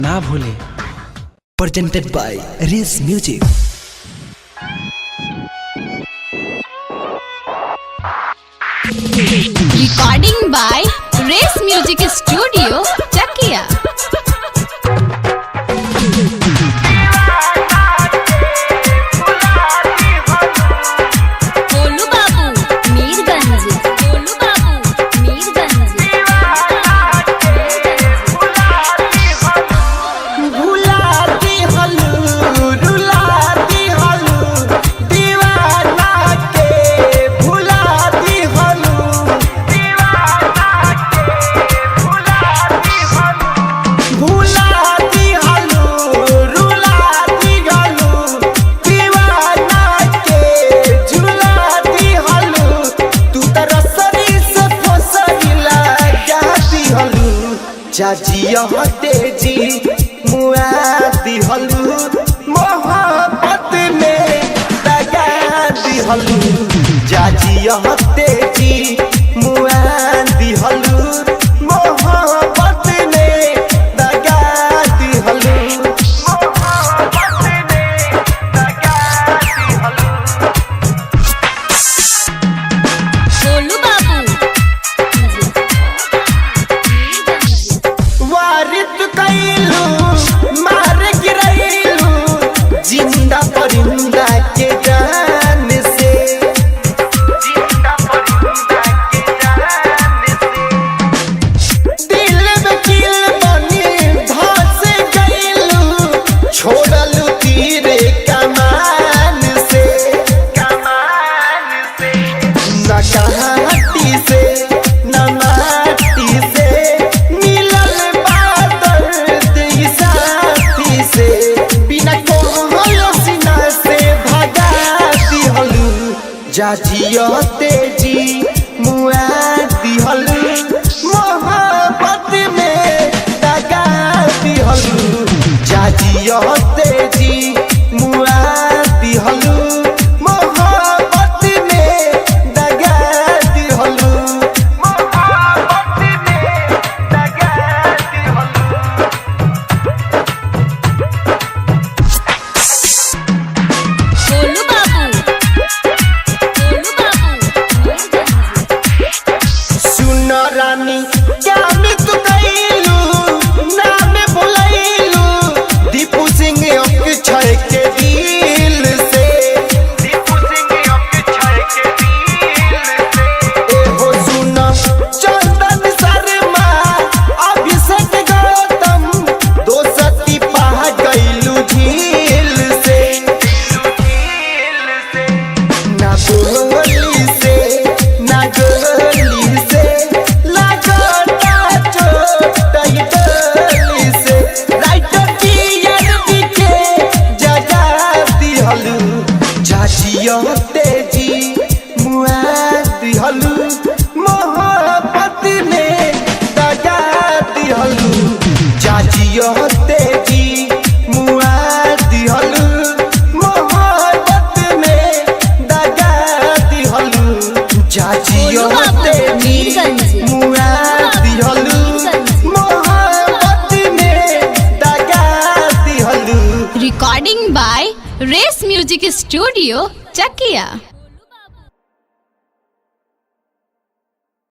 ना भूले। Presented by race Music. Recording by race music studio Chakiya. Golu Babu Mirganj, Golu Babu Mirganj. भुलाती हलू रुलाती हलू दीवाना के, भुलाती हलू दीवाना के, भुलाती हलू, भुलाती हलू रुलाती हलू दीवाना के, झुलाती हलू। तू तरसरी से फसरिला जाती हलू, चाचिया तेजी मुआती हलू, मोहब्बत में दगा दी हलू। चाचिया तेजी मुआती हलू, मोहब्बत में दगा दी हलू, मोहब्बत में दगा दी हलू। गोलू बाबू वारित कैलू मार गिरैलू जिंदा परिंदा के जान से, जिंदा परिंदा के जान से। दिल में किल बनी धस गैलू, छोड़लू तीरे कमान से, कमान से। न कहाटी से न माटी से मिलल बादल ई साथी से, बिना कोहलो सीना से भगाती हलू। जाजियो तेजी मुआती हलू, मोहब्बत में दगाती हलू। जाजियो तेजी मुआती हलू, मोहब्बत में दगाती हलू, मोहब्बत में दगाती हलू। गोलू बाबू, गोलू बाबू सुन रानी क्या मैं तू कैलू, नाम बुलैलू दीपू सिंह अक्षय के दिल से, दीपू सिंह अक्षय के दिल से। एहो सुन चंदन शर्मा अभिषेक गौतम, दोस्ती पा गैलू झील से, ना बोली से ना गोली से, लागता चोट गली से। राइटर की याद के जगाती हलू, चाचिया तेजी मुआती हलू, मोहब्बत में दगाती हलू। चाचिया तेजी मुआती हलू, मोहब्बत में दगाती हलू। चाचिया तेजी मुआती हलू, मोहब्बत में दगाती हलू। Recording by race music studio Chakiya.